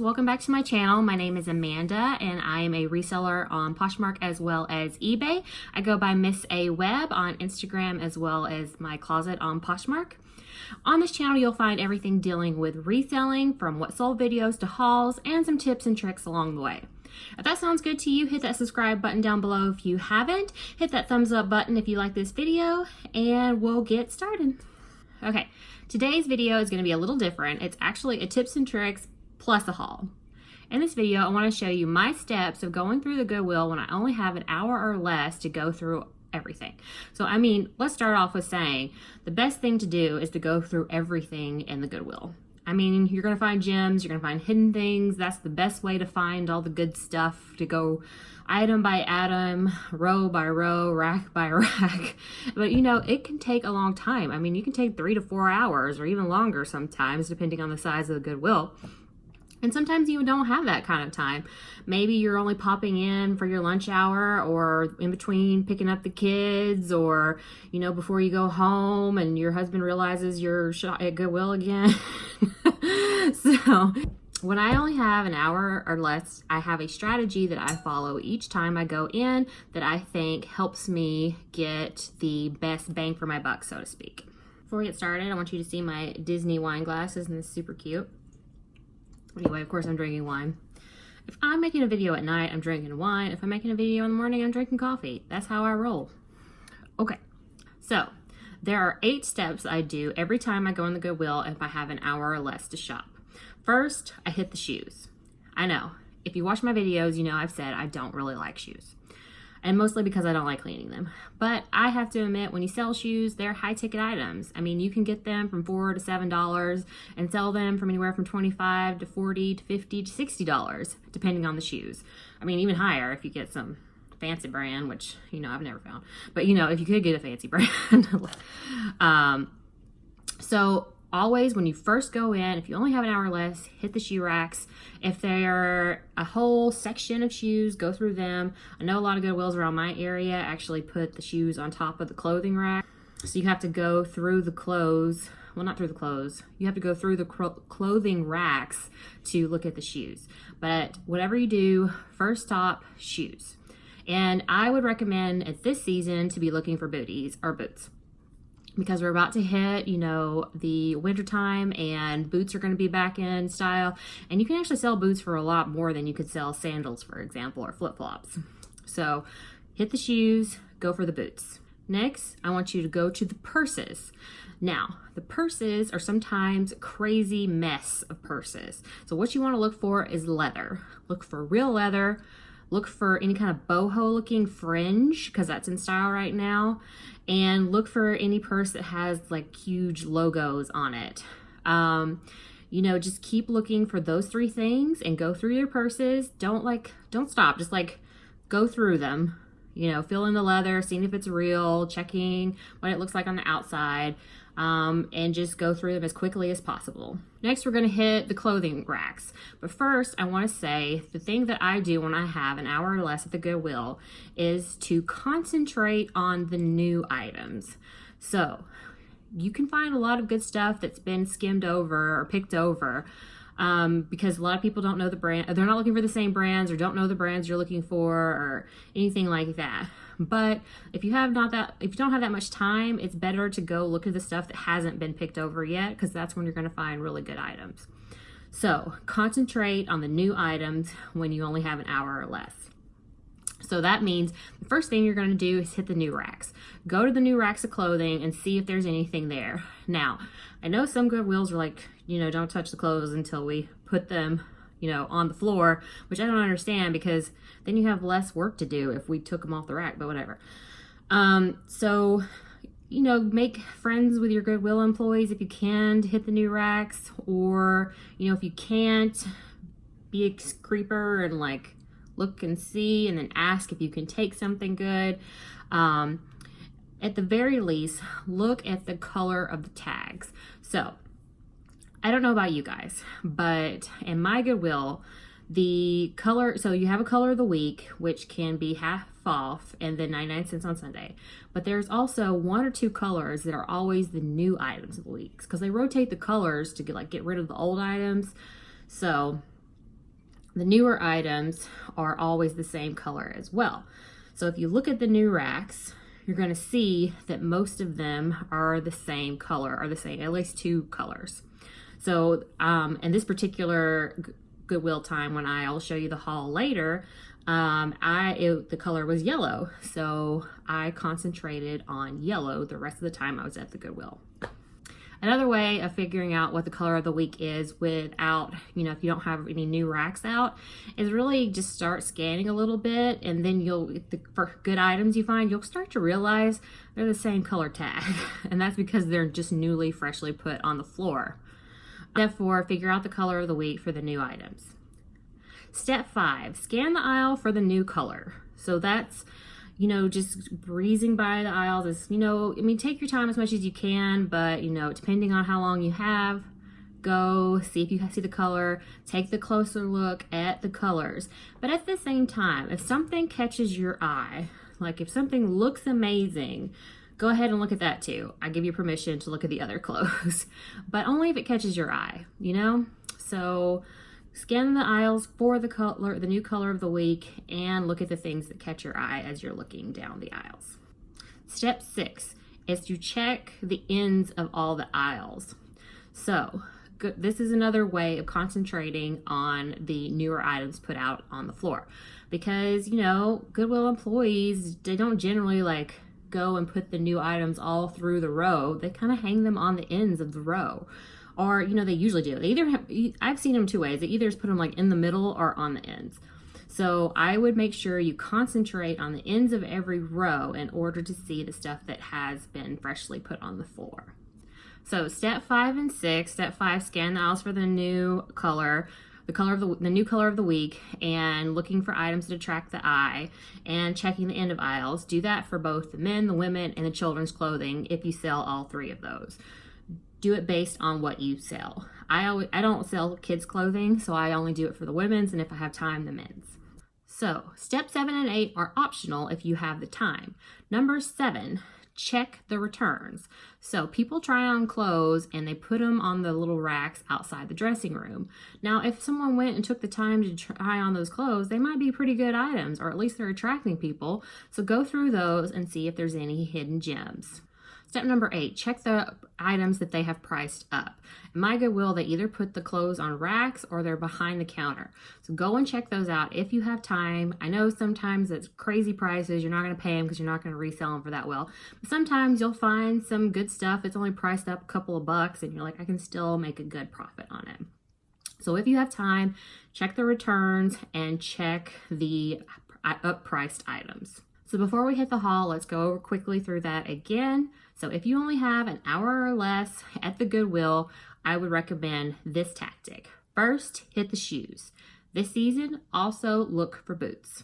Welcome back to my channel. My name is Amanda and I am a reseller on POSHMARK as well as eBay. I go by MSAWEBB on Instagram as well as my closet on POSHMARK. On this channel you'll find everything dealing with reselling, from what sold videos to hauls and some tips and tricks along the way. If that sounds good to you, hit that subscribe button down below if you haven't. Hit that thumbs up button if you like this video, and we'll get started. Okay, today's video is going to be a little different. It's actually a tips and tricks plus a haul. In this video, I want to show you my steps of going through the Goodwill when I only have an hour or less to go through everything. So, I mean, let's start off with saying the best thing to do is to go through everything in the Goodwill. I mean, you're going to find gems, you're going to find hidden things. That's the best way to find all the good stuff, to go item by item, row by row, rack by rack. But you know, it can take a long time. I mean, you can take 3 to 4 hours or even longer sometimes, depending on the size of the Goodwill. And sometimes you don't have that kind of time. Maybe you're only popping in for your lunch hour, or in between picking up the kids, or, you know, before you go home and your husband realizes you're at Goodwill again. So when I only have an hour or less, I have a strategy that I follow each time I go in that I think helps me get the best bang for my buck, so to speak. Before we get started, I want you to see my Disney wine glasses, and this is super cute. Anyway, of course, I'm drinking wine. If I'm making a video at night, I'm drinking wine. If I'm making a video in the morning, I'm drinking coffee. That's how I roll. Okay, so there are 8 steps I do every time I go in the Goodwill if I have an hour or less to shop. First, I hit the shoes. I know, if you watch my videos, you know I've said I don't really like shoes. And mostly because I don't like cleaning them. But I have to admit, when you sell shoes, they're high-ticket items. I mean, you can get them from $4 to $7 and sell them from anywhere from $25 to $40 to $50 to $60, depending on the shoes. I mean, even higher if you get some fancy brand, which, you know, I've never found. But, you know, if you could get a fancy brand. So always, when you first go in, if you only have an hour or less, hit the shoe racks. If they're a whole section of shoes, go through them. I know a lot of Goodwills around my area actually put the shoes on top of the clothing rack. So you have to go through the clothes. Well, not through the clothes. You have to go through the clothing racks to look at the shoes. But whatever you do, first stop, shoes. And I would recommend at this season to be looking for booties or boots, because we're about to hit, you know, the winter time, and boots are going to be back in style. And you can actually sell boots for a lot more than you could sell sandals, for example, or flip-flops. So hit the shoes, go for the boots. Next, I want you to go to the purses. Now, the purses are sometimes a crazy mess of purses. So what you want to look for is leather. Look for real leather. Look for any kind of boho looking fringe, because that's in style right now. And look for any purse that has like huge logos on it. You know, just keep looking for those 3 things and go through your purses. Don't stop. Just like go through them. You know, feel in the leather, seeing if it's real, checking what it looks like on the outside. And just go through them as quickly as possible. Next, we're going to hit the clothing racks. But first, I want to say the thing that I do when I have an hour or less at the Goodwill is to concentrate on the new items. So you can find a lot of good stuff that's been skimmed over or picked over, because a lot of people don't know the brand. They're not looking for the same brands, or don't know the brands you're looking for, or anything like that. But if you don't have that much time, it's better to go look at the stuff that hasn't been picked over yet, because that's when you're going to find really good items. So concentrate on the new items when you only have an hour or less. So that means the first thing you're going to do is hit the new racks. Go to the new racks of clothing and see if there's anything there. Now, I know some Goodwills are like, you know, don't touch the clothes until we put them, you know, on the floor, which I don't understand, because then you have less work to do if we took them off the rack, but whatever. So, you know, make friends with your Goodwill employees if you can to hit the new racks, or, you know, if you can't, be a creeper and like look and see, and then ask if you can take something good. At the very least, look at the color of the tags. So I don't know about you guys, but in my Goodwill, the color, so you have a color of the week, which can be half off and then 99 cents on Sunday. But there's also 1 or 2 colors that are always the new items of the week, because they rotate the colors to get rid of the old items. So The newer items are always the same color as well. So if you look at the new racks, you're going to see that most of them are the same color, or the same, at least 2 colors. So in this particular Goodwill time, when I'll show you the haul later, the color was yellow. So I concentrated on yellow the rest of the time I was at the Goodwill. Another way of figuring out what the color of the week is without, if you don't have any new racks out, is really just start scanning a little bit, and then for good items you find, you'll start to realize they're the same color tag. And that's because they're just freshly put on the floor. Step 4, figure out the color of the week for the new items. Step 5, scan the aisle for the new color. So that's, just breezing by the aisles is, take your time as much as you can, but, depending on how long you have, go see if you see the color, take the closer look at the colors. But at the same time, if something catches your eye, like if something looks amazing, go ahead and look at that too. I give you permission to look at the other clothes, but only if it catches your eye, So scan the aisles for the new color of the week, and look at the things that catch your eye as you're looking down the aisles. Step 6 is to check the ends of all the aisles. So this is another way of concentrating on the newer items put out on the floor, because Goodwill employees, they don't generally go and put the new items all through the row. They kind of hang them on the ends of the row. Or, they usually do. I've seen them 2 ways. They either just put them in the middle or on the ends. So I would make sure you concentrate on the ends of every row in order to see the stuff that has been freshly put on the floor. So step 5 and 6. Step 5, scan the aisles for the new color, the new color of the week, and looking for items that attract the eye, and checking the end of aisles. Do that for both the men, the women, and the children's clothing if you sell all 3 of those. Do it based on what you sell. I don't sell kids clothing, so I only do it for the women's, and if I have time, the men's. So step 7 and 8 are optional if you have the time. Number 7, check the returns. So people try on clothes and they put them on the little racks outside the dressing room. Now, if someone went and took the time to try on those clothes, they might be pretty good items, or at least they're attracting people. So go through those and see if there's any hidden gems. Step number 8, check the items that they have priced up. In my Goodwill, they either put the clothes on racks or they're behind the counter. So go and check those out if you have time. I know sometimes it's crazy prices. You're not going to pay them because you're not going to resell them for that well. But sometimes you'll find some good stuff. It's only priced up a couple of bucks and you're like, I can still make a good profit on it. So if you have time, check the returns and check the up-priced items. So before we hit the haul, let's go quickly through that again. So if you only have an hour or less at the Goodwill, I would recommend this tactic. First, hit the shoes. This season, also look for boots.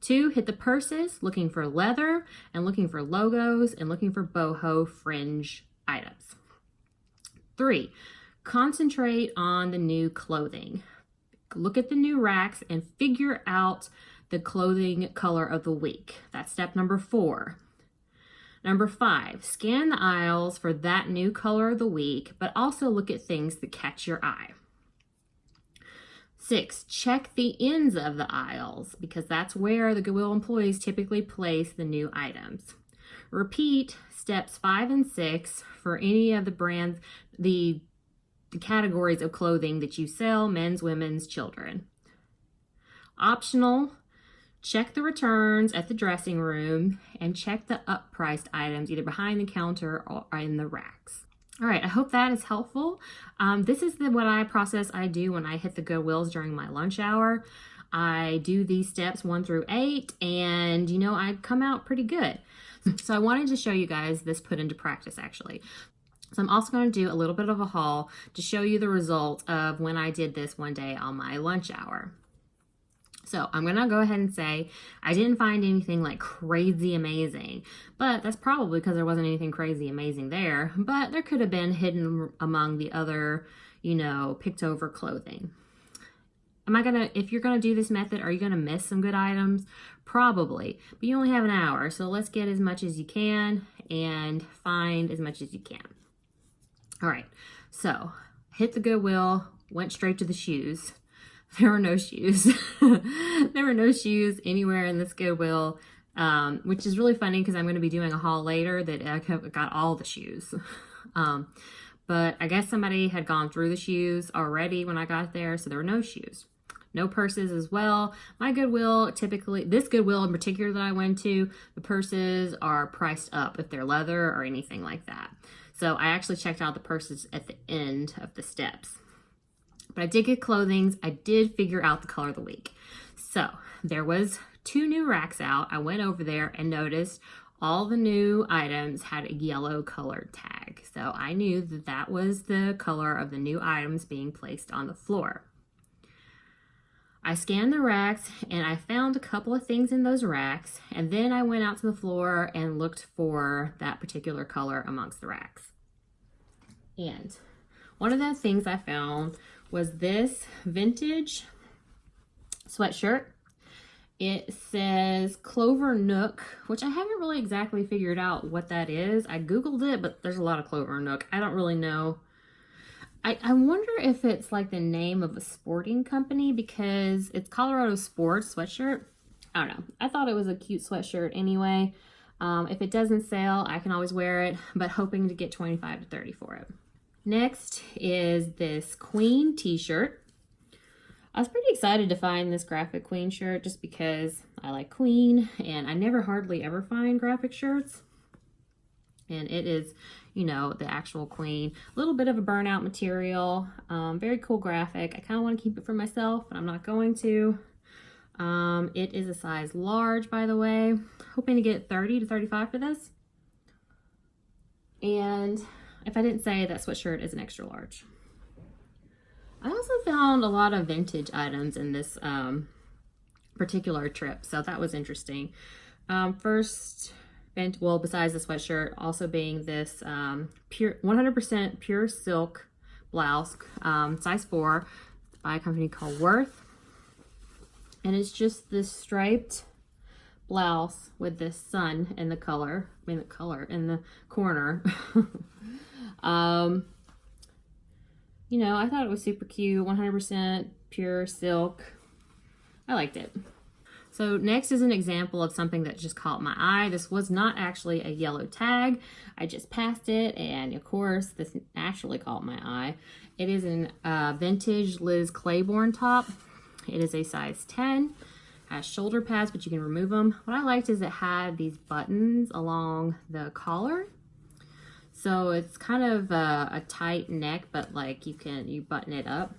2, hit the purses, looking for leather and looking for logos and looking for boho fringe items. 3, concentrate on the new clothing. Look at the new racks and figure out the clothing color of the week. That's step number 4. Number 5, scan the aisles for that new color of the week, but also look at things that catch your eye. 6, check the ends of the aisles, because that's where the Goodwill employees typically place the new items. Repeat steps 5 and 6 for any of the brands, the categories of clothing that you sell: men's, women's, children. Optional, check the returns at the dressing room and check the up-priced items either behind the counter or in the racks. All right, I hope that is helpful. This is what I do when I hit the Goodwills during my lunch hour. I do these steps 1 through 8 and I come out pretty good. So I wanted to show you guys this put into practice actually. So I'm also going to do a little bit of a haul to show you the results of when I did this one day on my lunch hour. So I'm going to go ahead and say I didn't find anything crazy amazing, but that's probably because there wasn't anything crazy amazing there, but there could have been hidden among the other, picked over clothing. If you're going to do this method, are you going to miss some good items? Probably, but you only have an hour. So let's get as much as you can and find as much as you can. All right. So hit the Goodwill, went straight to the shoes. there were no shoes. There were no shoes anywhere in this Goodwill, which is really funny because I'm going to be doing a haul later that I got all the shoes. But I guess somebody had gone through the shoes already when I got there, so there were no shoes. No purses as well. My Goodwill, typically, this Goodwill in particular that I went to, the purses are priced up if they're leather or anything like that. So I actually checked out the purses at the end of the steps. But I did get clothing. I did figure out the color of the week. So there was 2 new racks out. I went over there and noticed all the new items had a yellow colored tag. So I knew that that was the color of the new items being placed on the floor. I scanned the racks and I found a couple of things in those racks, and then I went out to the floor and looked for that particular color amongst the racks. And one of the things I found was this vintage sweatshirt. It says Clover Nook, which I haven't really exactly figured out what that is. I Googled it, but there's a lot of Clover Nook. I don't really know. I wonder if it's like the name of a sporting company because it's Colorado Sports sweatshirt. I don't know. I thought it was a cute sweatshirt anyway. If it doesn't sell, I can always wear it, but hoping to get 25 to 30 for it. Next is this Queen t-shirt. I was pretty excited to find this graphic Queen shirt just because I like Queen and I never hardly ever find graphic shirts. And it is, you know, the actual Queen. A little bit of a burnout material. Very cool graphic. I kind of want to keep it for myself, but I'm not going to. It is a size large, by the way. Hoping to get 30 to 35 for this. And if I didn't say, that sweatshirt is an extra large. I also found a lot of vintage items in this particular trip, so that was interesting. First, well, besides the sweatshirt, also being this pure 100% pure silk blouse, size 4, by a company called Worth. And it's just this striped blouse with this sun in the color, in the corner. You know, I thought it was super cute, 100% pure silk. I liked it. So next is an example of something that just caught my eye. This was not actually a yellow tag. I just passed it, and of course, this naturally caught my eye. It is an vintage Liz Claiborne top. It is a size 10. Has shoulder pads, but you can remove them. What I liked is it had these buttons along the collar. So it's kind of a tight neck, but like you button it up.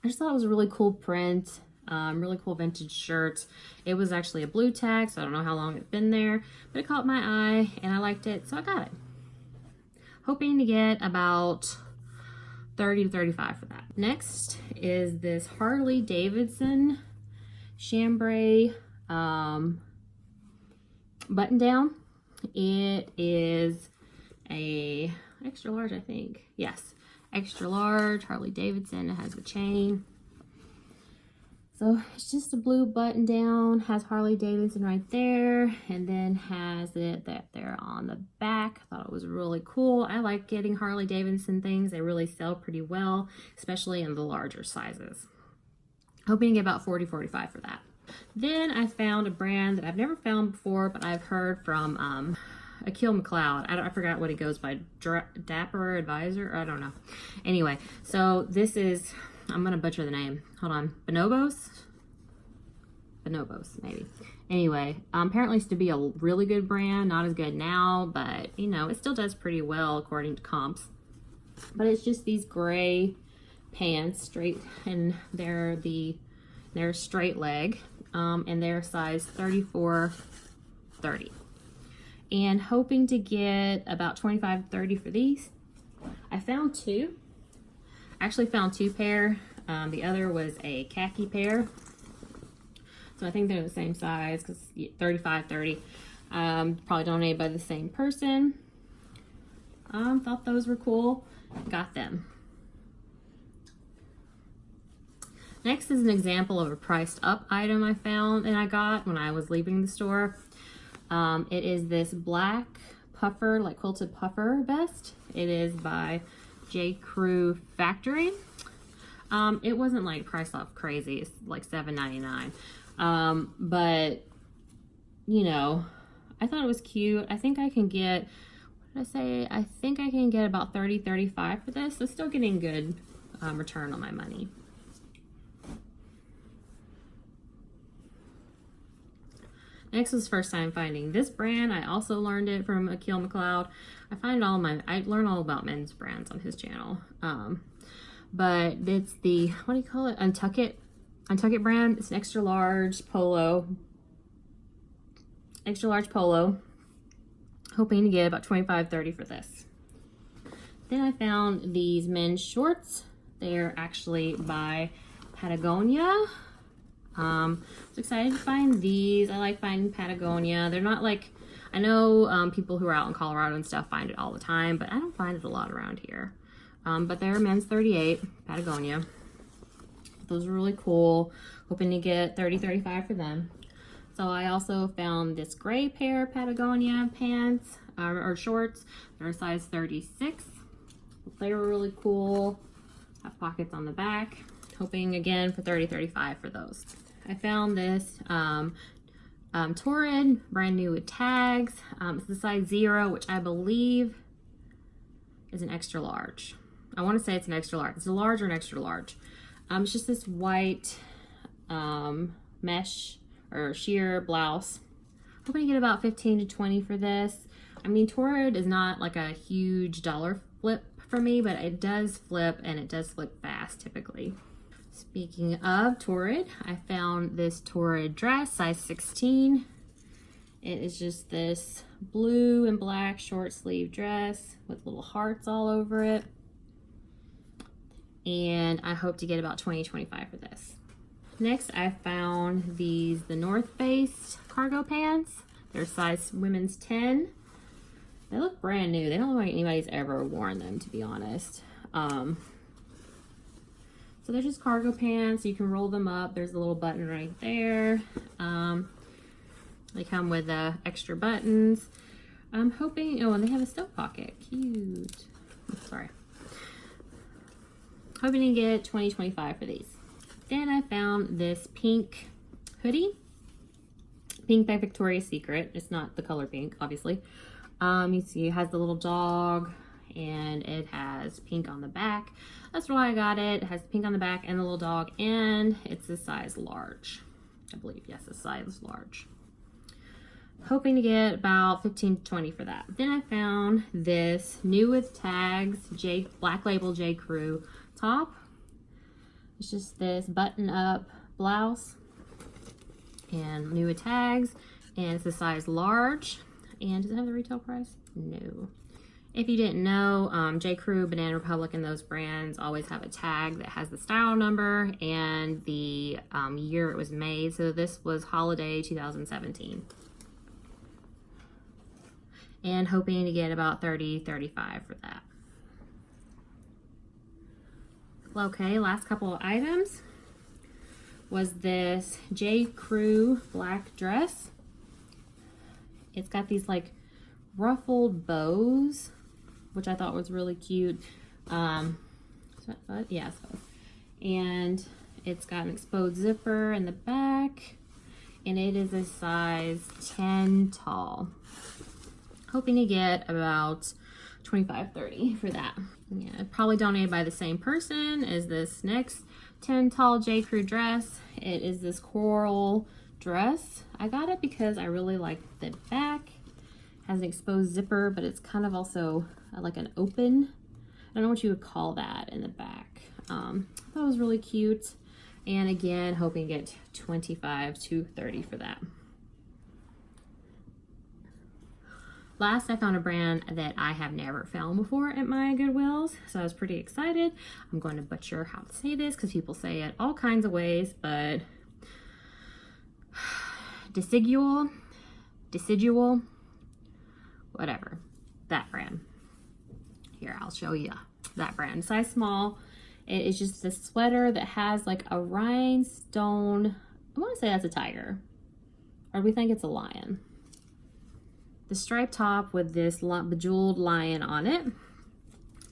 I just thought it was a really cool print. Really cool vintage shirt. It was actually a blue tag, so I don't know how long it's been there, but it caught my eye and I liked it, so I got it. Hoping to get about 30 to 35 for that. Next is this Harley Davidson chambray button down. It is a extra large, I think. Yes, extra large Harley Davidson. It has the chain. So it's just a blue button down, has Harley Davidson right there, and then has it there on the back. I thought it was really cool. I like getting Harley Davidson things. They really sell pretty well, especially in the larger sizes. Hoping to get about 40, 45 for that. Then I found a brand that I've never found before, but I've heard from Akil McLeod. I forgot what he goes by, Dapper Advisor, I don't know. Anyway, so this is, I'm gonna butcher the name. Hold on, Bonobos, maybe. Anyway, apparently it's to be a really good brand. Not as good now, but you know, it still does pretty well according to comps. But it's just these gray pants, straight, and they're straight leg, and they're size 34-30. And hoping to get about 25 to 30 for these. I found 2. Actually found 2 pair. The other was a khaki pair. So I think they're the same size because 35-30. Probably donated by the same person. Thought those were cool. Got them. Next is an example of a priced up item I found and I got when I was leaving the store. It is this black puffer, like quilted puffer vest. It is by J. Crew Factory. It wasn't like priced off crazy. It's like $7.99. But you know, I thought it was cute. I think I can get, what did I say? I think I can get about $30-35 for this. So still getting good return on my money. Next was first time finding this brand. I also learned it from Akil McLeod. I learn all about men's brands on his channel. But it's the, what do you call it? Untuckit brand. It's an extra large polo. Hoping to get about $25-30 for this. Then I found these men's shorts. They're actually by Patagonia. I was excited to find these. I like finding Patagonia. They're not like, I know people who are out in Colorado and stuff find it all the time, but I don't find it a lot around here. But they're men's 38, Patagonia. Those are really cool. Hoping to get $30-35 for them. So I also found this gray pair of Patagonia pants or shorts. They're a size 36. They were really cool. Have pockets on the back. Hoping again for $30-35 for those. I found this Torrid, brand new with tags. It's the size 0, which I believe is an extra large. I want to say it's an extra large. It's a large or an extra large. It's just this white mesh or sheer blouse. Hoping to get about $15-20 for this. I mean, Torrid is not like a huge dollar flip for me, but it does flip, and it does flip fast typically. Speaking of Torrid, I found this Torrid dress, size 16. It is just this blue and black short sleeve dress with little hearts all over it. And I hope to get about $20-25 for this. Next, I found the North Face cargo pants. They're size women's 10. They look brand new. They don't look like anybody's ever worn them, to be honest. So they're just cargo pants. You can roll them up. There's a little button right there. They come with extra buttons. I'm hoping, oh, and they have a stove pocket. Cute. Sorry. Hoping to get $20-25 for these. Then I found this pink hoodie. Pink by Victoria's Secret. It's not the color pink, obviously. You see it has the little dog, and it has pink on the back. That's why I got it. It has pink on the back and the little dog, and it's a size large. I believe, yes, a size large. Hoping to get about $15-20 for that. Then I found this new with tags Black Label J. Crew top. It's just this button-up blouse and new with tags, and it's a size large. And does it have the retail price? No. If you didn't know, J. Crew, Banana Republic, and those brands always have a tag that has the style number and the year it was made. So this was holiday 2017. And hoping to get about $30-35 for that. Okay, last couple of items was this J. Crew black dress. It's got these like ruffled bows, which I thought was really cute. Yeah, and it's got an exposed zipper in the back, and it is a size 10 tall. Hoping to get about $25-30 for that. Yeah, probably donated by the same person as this next 10 tall J. Crew dress. It is this coral dress. I got it because I really like the back. It has an exposed zipper, but it's kind of also like an open. I don't know what you would call that in the back. I thought it was really cute. And again, hoping to get $25-30 for that. Last, I found a brand that I have never found before at my Goodwills, so I was pretty excited. I'm going to butcher how to say this because people say it all kinds of ways, but decidual, whatever, that brand. Here, I'll show you that brand. Size small. It is just this sweater that has like a rhinestone. I want to say that's a tiger, or we think it's a lion. The striped top with this bejeweled lion on it.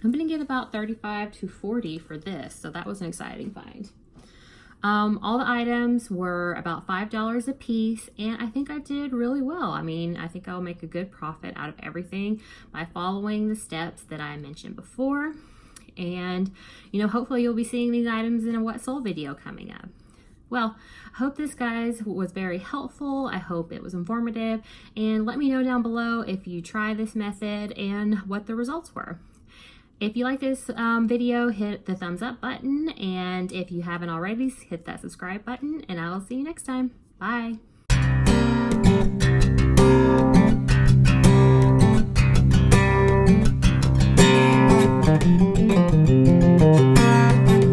I'm gonna get about 35 to 40 for this, so that was an exciting find. All the items were about $5 a piece, and I think I did really well. I mean, I think I'll make a good profit out of everything by following the steps that I mentioned before. And, you know, hopefully you'll be seeing these items in a what sold video coming up. Well, I hope this, guys, was very helpful. I hope it was informative, and let me know down below if you try this method and what the results were. If you like this video, hit the thumbs up button, and if you haven't already, hit that subscribe button, and I will see you next time. Bye.